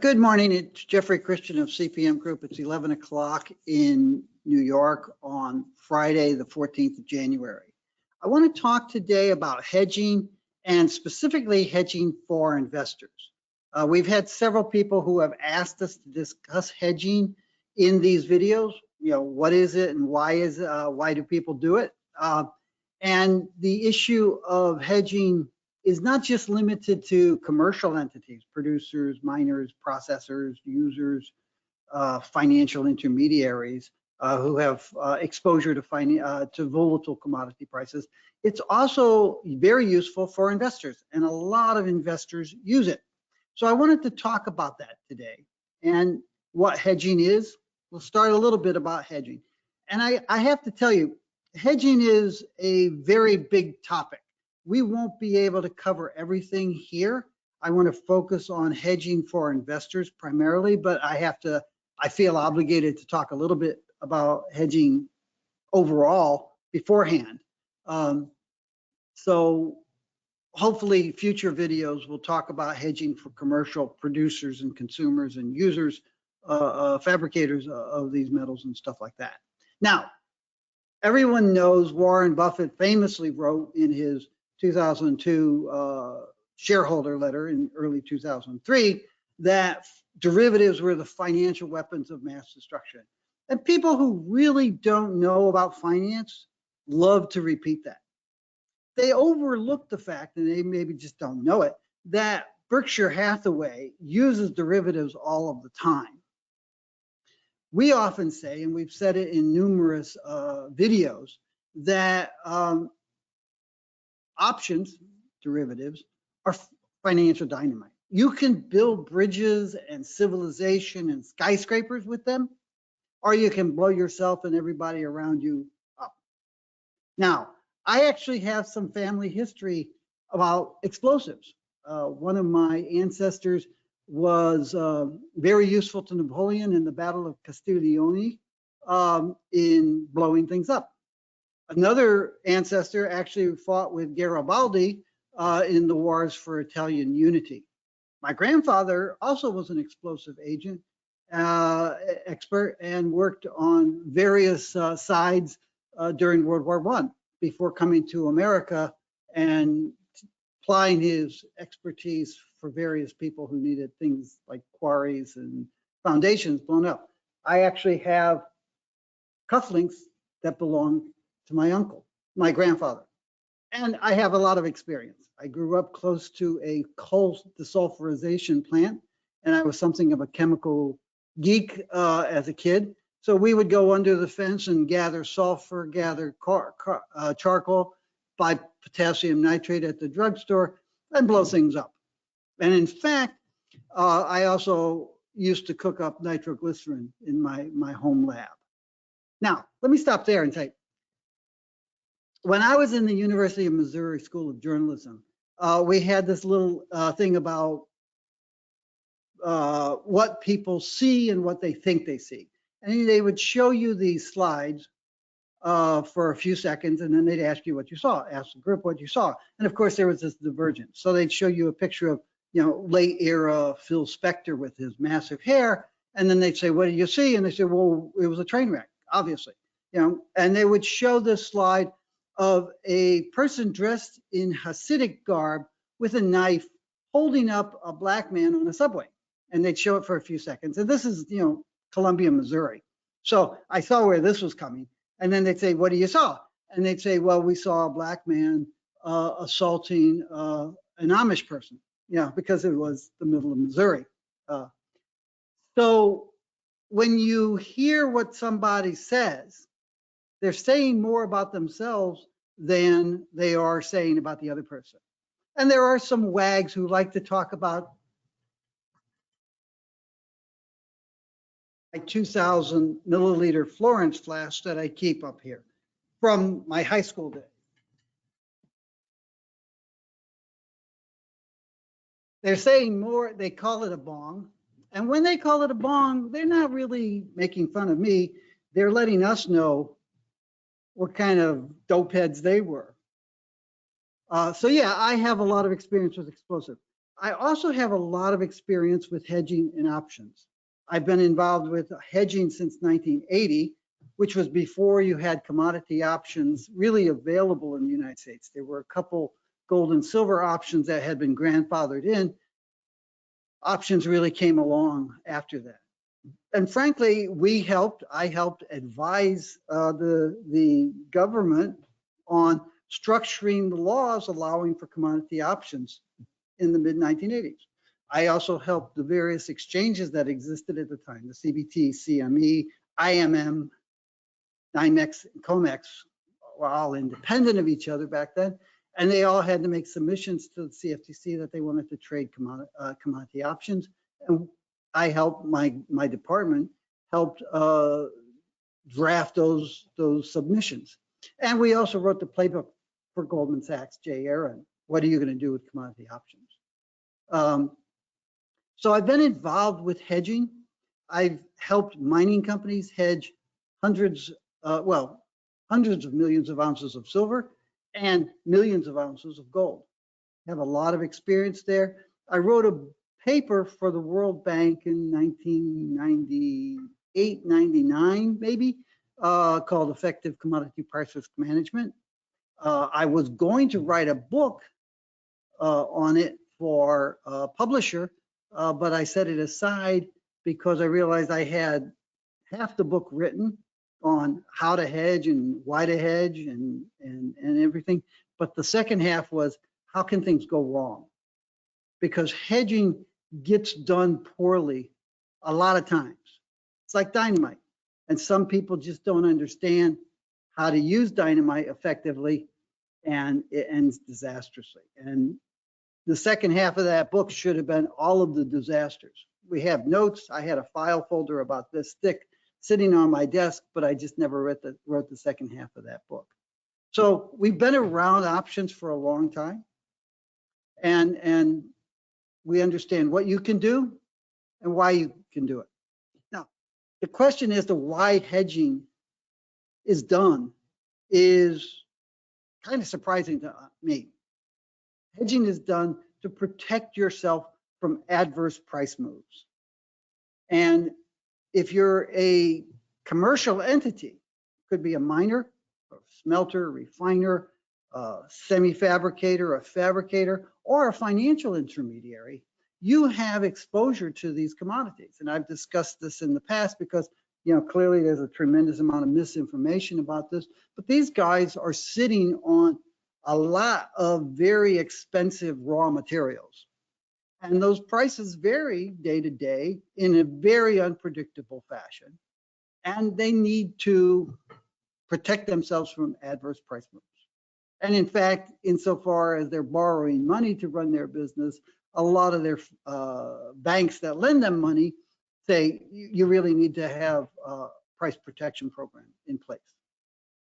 Good morning. It's Jeffrey Christian of CPM Group. It's 11 o'clock in New York on Friday, the 14th of January. I want to talk today about hedging and specifically hedging for investors. We've had several people who have asked us to discuss hedging in these videos. You know, what is it and why do people do it? And the issue of hedging is not just limited to commercial entities, producers, miners, processors, users, financial intermediaries who have exposure to volatile commodity prices. It's also very useful for investors, and a lot of investors use it. So I wanted to talk about that today and what hedging is. We'll start a little bit about hedging. And I have to tell you, hedging is a very big topic. We won't be able to cover everything here. I want to focus on hedging for investors primarily, but I feel obligated to talk a little bit about hedging overall beforehand. So hopefully future videos will talk about hedging for commercial producers and consumers and users, fabricators of these metals and stuff like that. Now, everyone knows Warren Buffett famously wrote in his 2002 shareholder letter in early 2003 that derivatives were the financial weapons of mass destruction. And people who really don't know about finance love to repeat that. They overlook the fact, and they maybe just don't know it, that Berkshire Hathaway uses derivatives all of the time. We often say, and we've said it in numerous videos, that options, derivatives, are financial dynamite. You can build bridges and civilization and skyscrapers with them, or you can blow yourself and everybody around you up. Now, I actually have some family history about explosives. One of my ancestors was very useful to Napoleon in the Battle of Castiglione in blowing things up. Another ancestor actually fought with Garibaldi in the wars for Italian unity. My grandfather also was an explosive agent expert and worked on various sides during World War I before coming to America and applying his expertise for various people who needed things like quarries and foundations blown up. I actually have cufflinks that belong to my uncle, my grandfather. And I have a lot of experience. I grew up close to a coal desulfurization plant, and I was something of a chemical geek as a kid. So we would go under the fence and gather sulfur, gather charcoal, buy potassium nitrate at the drugstore, and blow things up. And in fact, I also used to cook up nitroglycerin in my home lab. Now, let me stop there and say, when I was in the University of Missouri School of Journalism, we had this little thing about what people see and what they think they see. And they would show you these slides for a few seconds, and then they'd ask you what you saw, ask the group what you saw. And of course, there was this divergence. So they'd show you a picture of, late era Phil Spector with his massive hair. And then they'd say, what did you see? And they said, well, it was a train wreck, obviously. And they would show this slide of a person dressed in Hasidic garb with a knife holding up a black man on a subway. And they'd show it for a few seconds. And this is, Columbia, Missouri. So I saw where this was coming. And then they'd say, what do you saw? And they'd say, well, we saw a black man assaulting an Amish person, because it was the middle of Missouri. So when you hear what somebody says, they're saying more about themselves than they are saying about the other person. And there are some wags who like to talk about my 2,000 milliliter Florence flask that I keep up here from my high school days. They're saying more, they call it a bong. And when they call it a bong, they're not really making fun of me. They're letting us know what kind of dope heads they were. So yeah, I have a lot of experience with explosive. I also have a lot of experience with hedging and options. I've been involved with hedging since 1980, which was before you had commodity options really available in the United States. There were a couple gold and silver options that had been grandfathered in. Options really came along after that. And frankly, I helped advise the government on structuring the laws allowing for commodity options in the mid 1980s. I also helped the various exchanges that existed at the time, the CBT, CME, IMM, NYMEX, and COMEX were all independent of each other back then. And they all had to make submissions to the CFTC that they wanted to trade commodity options. And I helped, my department helped draft those submissions. And we also wrote the playbook for Goldman Sachs, Jay Aaron. What are you going to do with commodity options? So I've been involved with hedging. I've helped mining companies hedge hundreds of millions of ounces of silver and millions of ounces of gold. I have a lot of experience there. I wrote a paper for the World Bank in 1998, 99, maybe, called Effective Commodity Price Risk Management. I was going to write a book on it for a publisher, but I set it aside because I realized I had half the book written on how to hedge and why to hedge and everything. But the second half was, how can things go wrong? Because hedging gets done poorly a lot of times. It's like dynamite. And some people just don't understand how to use dynamite effectively, and it ends disastrously. And the second half of that book should have been all of the disasters. We have notes. I had a file folder about this thick sitting on my desk, but I just never wrote the second half of that book. So we've been around options for a long time, and we understand what you can do and why you can do it. Now, the question as to why hedging is done is kind of surprising to me. Hedging is done to protect yourself from adverse price moves. And if you're a commercial entity, could be a miner, a smelter, a refiner, a semi-fabricator, a fabricator, or a financial intermediary, you have exposure to these commodities. And I've discussed this in the past because, clearly there's a tremendous amount of misinformation about this, but these guys are sitting on a lot of very expensive raw materials. And those prices vary day to day in a very unpredictable fashion. And they need to protect themselves from adverse price moves. And in fact, insofar as they're borrowing money to run their business, a lot of their banks that lend them money say you really need to have a price protection program in place.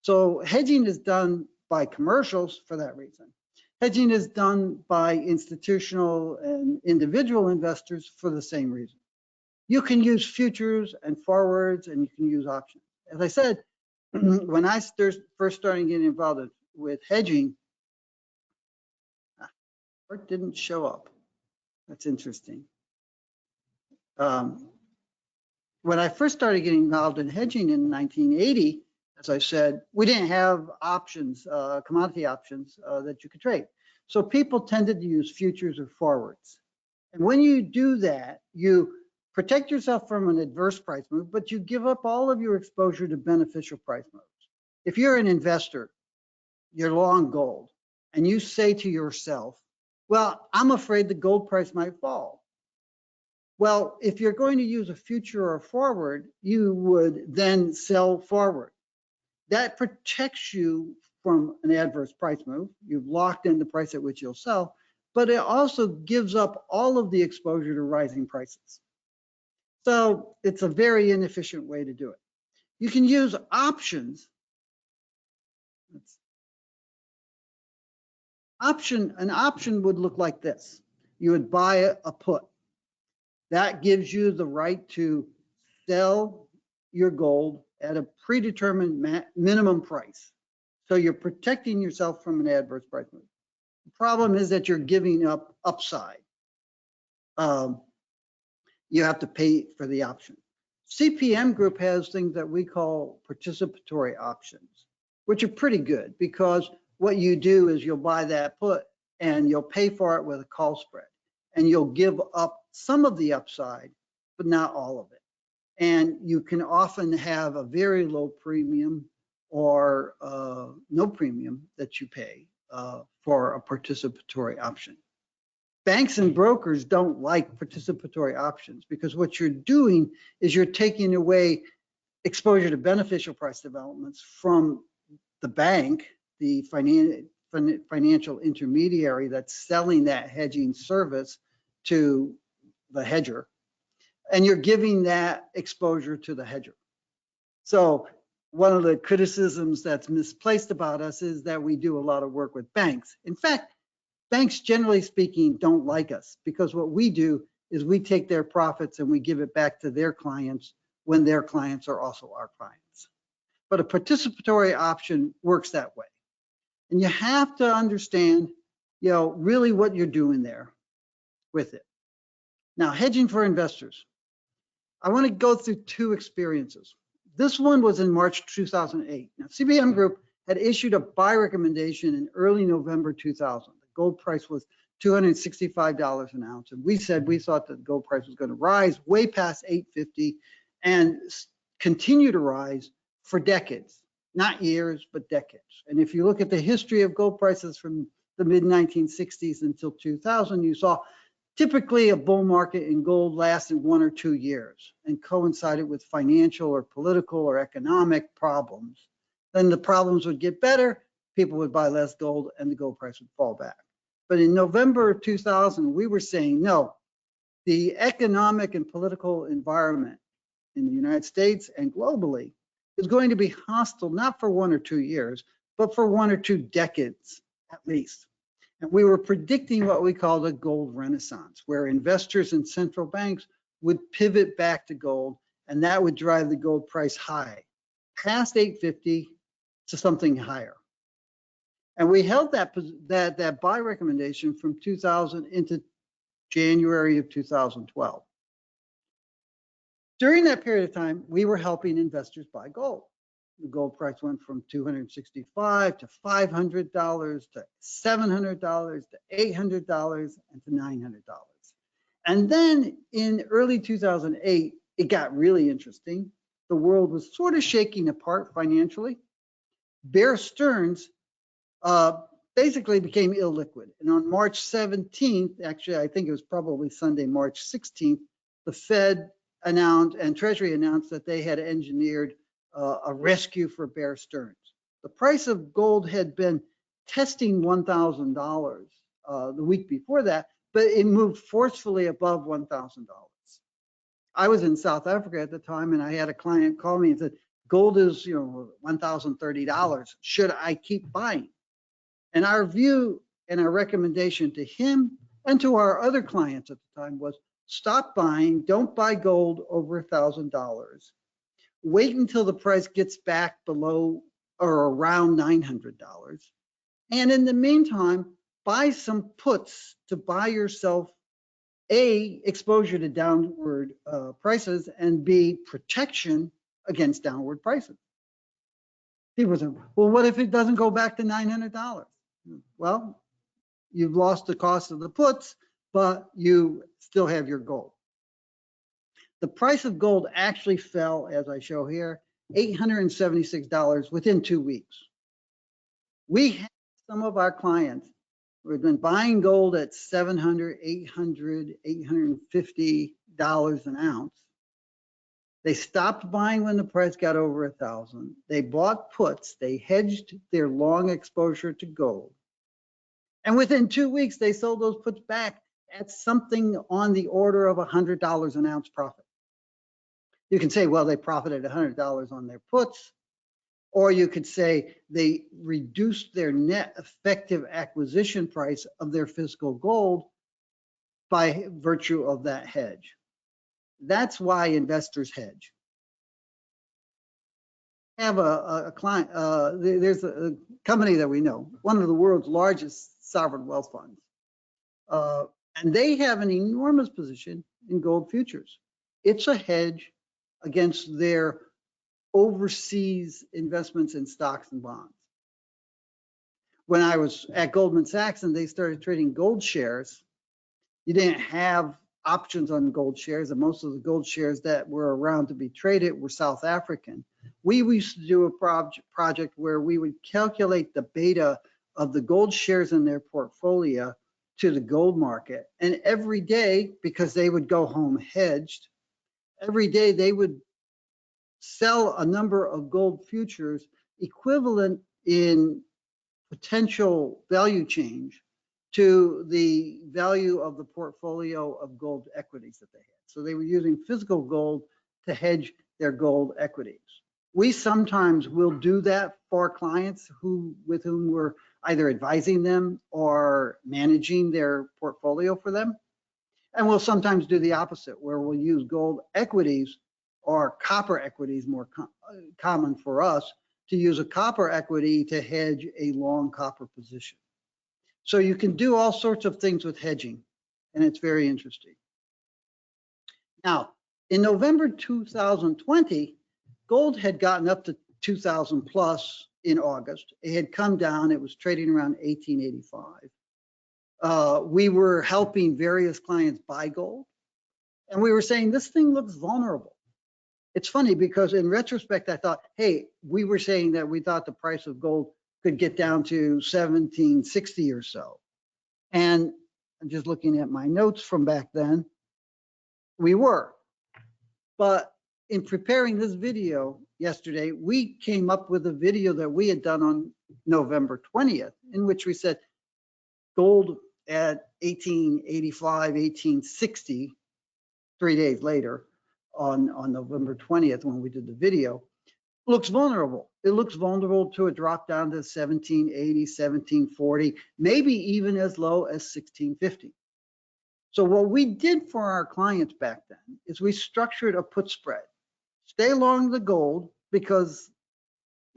So hedging is done by commercials for that reason. Hedging is done by institutional and individual investors for the same reason. You can use futures and forwards, and you can use options. As I said, when I first started getting involved with hedging, it didn't show up. That's interesting. When I first started getting involved in hedging in 1980, as I said, we didn't have options, commodity options that you could trade. So people tended to use futures or forwards. And when you do that, you protect yourself from an adverse price move, but you give up all of your exposure to beneficial price moves. If you're an investor, you're long gold, and you say to yourself, well, I'm afraid the gold price might fall. Well, if you're going to use a future or a forward, you would then sell forward. That protects you from an adverse price move. You've locked in the price at which you'll sell, but it also gives up all of the exposure to rising prices. So it's a very inefficient way to do it. You can use options. An option would look like this. You would buy a put. That gives you the right to sell your gold at a predetermined minimum price. So you're protecting yourself from an adverse price move. The problem is that you're giving up upside. you have to pay for the option. CPM Group has things that we call participatory options, which are pretty good because what you do is you'll buy that put and you'll pay for it with a call spread, and you'll give up some of the upside, but not all of it. And you can often have a very low premium or no premium that you pay for a participatory option. Banks and brokers don't like participatory options because what you're doing is you're taking away exposure to beneficial price developments from the bank, the financial intermediary that's selling that hedging service to the hedger, and you're giving that exposure to the hedger. So one of the criticisms that's misplaced about us is that we do a lot of work with banks. In fact, banks, generally speaking, don't like us because what we do is we take their profits and we give it back to their clients when their clients are also our clients. But a participatory option works that way. And you have to understand, really what you're doing there with it. Now, hedging for investors. I want to go through two experiences. This one was in March 2008. Now, CPM Group had issued a buy recommendation in early November 2000. The gold price was $265 an ounce. And we said we thought that the gold price was going to rise way past $850 and continue to rise for decades, not years, but decades. And if you look at the history of gold prices from the mid 1960s until 2000, you saw typically a bull market in gold lasted 1 or 2 years and coincided with financial or political or economic problems. Then the problems would get better, people would buy less gold, and the gold price would fall back. But in November of 2000, we were saying, no, the economic and political environment in the United States and globally is going to be hostile, not for 1 or 2 years, but for 1 or 2 decades at least. And we were predicting what we called a gold renaissance, where investors and central banks would pivot back to gold, and that would drive the gold price high, past $850 to something higher. And we held that buy recommendation from 2000 into January of 2012. During that period of time, we were helping investors buy gold. The gold price went from $265 to $500 to $700 to $800 and to $900. And then in early 2008, it got really interesting. The world was sort of shaking apart financially. Bear Stearns basically became illiquid. And on March 17th, actually, I think it was probably Sunday, March 16th, the Fed announced and Treasury announced that they had engineered a rescue for Bear Stearns. The price of gold had been testing $1,000 the week before that, but it moved forcefully above $1,000. I was in South Africa at the time, and I had a client call me and said, gold is, $1,030. Should I keep buying? And our view and our recommendation to him and to our other clients at the time was stop buying, don't buy gold over $1,000. Wait until the price gets back below or around $900. And in the meantime, buy some puts to buy yourself A, exposure to downward prices, and B, protection against downward prices. People say, well, what if it doesn't go back to $900? Well, you've lost the cost of the puts, but you still have your gold. The price of gold actually fell, as I show here, $876 within 2 weeks. We had some of our clients who had been buying gold at $700, $800, $850 an ounce. They stopped buying when the price got over 1,000. They bought puts. They hedged their long exposure to gold. And within 2 weeks, they sold those puts back at something on the order of $100 an ounce profit. You can say, well, they profited $100 on their puts, or you could say they reduced their net effective acquisition price of their physical gold by virtue of that hedge. That's why investors hedge. I have a client, there's a company that we know, one of the world's largest sovereign wealth funds. And they have an enormous position in gold futures. It's a hedge against their overseas investments in stocks and bonds. When I was at Goldman Sachs and they started trading gold shares, you didn't have options on gold shares, and most of the gold shares that were around to be traded were South African. We used to do a project where we would calculate the beta of the gold shares in their portfolio to the gold market. And every day, because they would go home hedged, every day they would sell a number of gold futures equivalent in potential value change to the value of the portfolio of gold equities that they had. So they were using physical gold to hedge their gold equities. We sometimes will do that for clients with whom we're either advising them or managing their portfolio for them. And we'll sometimes do the opposite, where we'll use gold equities or copper equities, more common for us, to use a copper equity to hedge a long copper position. So you can do all sorts of things with hedging, and it's very interesting. Now, in November 2020, gold had gotten up to 2,000 plus in August. It had come down. It was trading around 1885. We were helping various clients buy gold, and we were saying, this thing looks vulnerable. It's funny because in retrospect, I thought, hey, we were saying that we thought the price of gold could get down to 1760 or so. And I'm just looking at my notes from back then, we were. But in preparing this video yesterday, we came up with a video that we had done on November 20th, in which we said gold at 1885, 1860, 3 days later on November 20th when we did the video, looks vulnerable. It looks vulnerable to a drop down to 1780, 1740, maybe even as low as 1650. So what we did for our clients back then is we structured a put spread. Stay long the gold because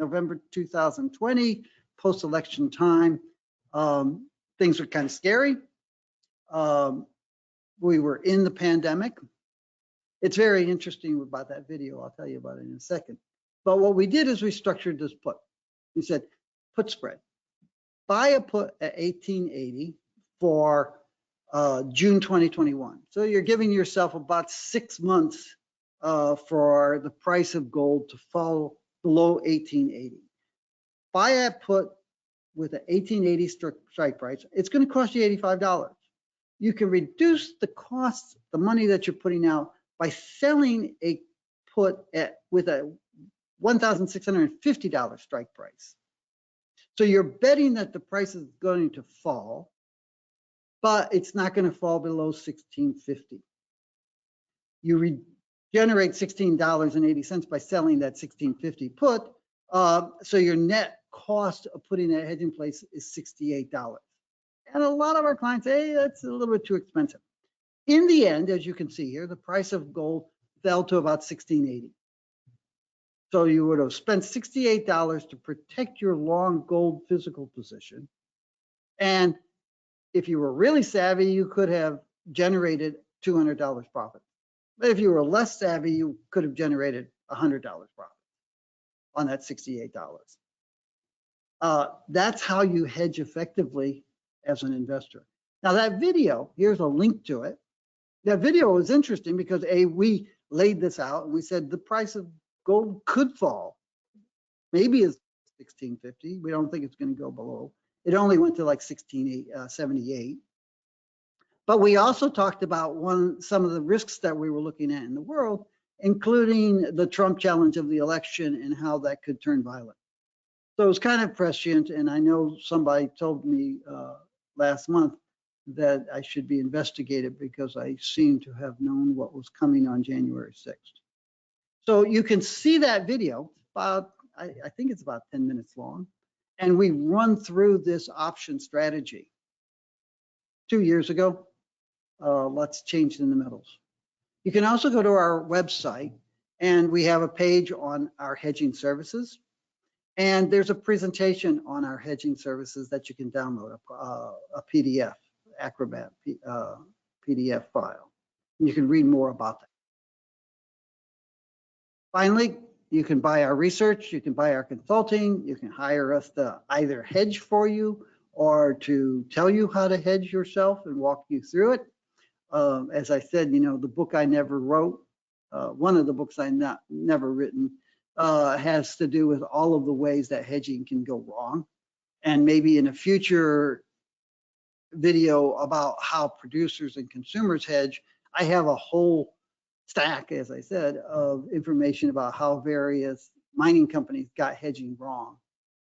November 2020, post-election time, things were kind of scary. We were in the pandemic. It's very interesting about that video. I'll tell you about it in a second. But what we did is we structured this put. We said, put spread. Buy a put at 1880 for June 2021. So you're giving yourself about 6 months for the price of gold to fall below 1880. Buy a put with an 1880 strike price. It's going to cost you $85. You can reduce the cost, the money that you're putting out, by selling a put with a $1,650 strike price. So you're betting that the price is going to fall, but it's not going to fall below 1650. You generate $16.80 by selling that 1650 put. So your net cost of putting that hedge in place is $68. And a lot of our clients say, hey, that's a little bit too expensive. In the end, as you can see here, the price of gold fell to about $16.80. So you would have spent $68 to protect your long gold physical position. And if you were really savvy, you could have generated $200 profit. But if you were less savvy, you could have generated $100 profit on that $68. That's how you hedge effectively as an investor. Now that video, here's a link to it. That video was interesting because we laid this out and we said the price of gold could fall, maybe as 1650. We don't think it's going to go below. It only went to like 1678. But we also talked about some of the risks that we were looking at in the world, including the Trump challenge of the election and how that could turn violent. So it was kind of prescient, and I know somebody told me last month that I should be investigated because I seem to have known what was coming on January 6th. So you can see that video, I think it's about 10 minutes long, and we run through this option strategy. 2 years ago, lots changed in the metals. You can also go to our website, and we have a page on our hedging services. And there's a presentation on our hedging services that you can download, a PDF. Acrobat PDF file. You can read more about that. Finally, you can buy our research, you can buy our consulting, you can hire us to either hedge for you or to tell you how to hedge yourself and walk you through it. As I said, the book I never wrote, one of the books I never written, has to do with all of the ways that hedging can go wrong. And maybe in a future video about how producers and consumers hedge, I have a whole stack, as I said, of information about how various mining companies got hedging wrong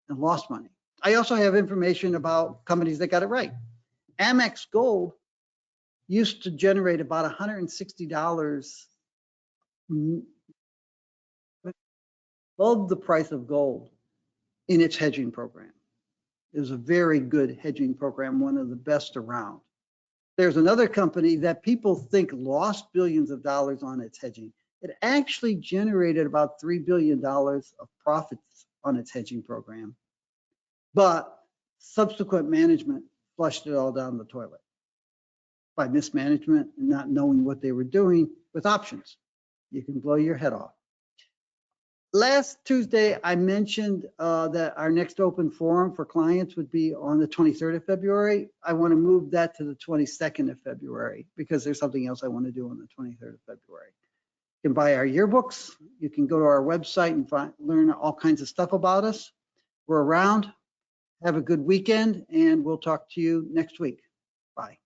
and lost money. I also have information about companies that got it right. Amex Gold used to generate about $160 above the price of gold in its hedging program. It was a very good hedging program, one of the best around. There's another company that people think lost billions of dollars on its hedging. It actually generated about $3 billion of profits on its hedging program, but subsequent management flushed it all down the toilet by mismanagement and not knowing what they were doing with options. You can blow your head off. Last Tuesday, I mentioned that our next open forum for clients would be on the 23rd of February. I want to move that to the 22nd of February because there's something else I want to do on the 23rd of February. You can buy our yearbooks. You can go to our website and learn all kinds of stuff about us. We're around. Have a good weekend, and we'll talk to you next week. Bye.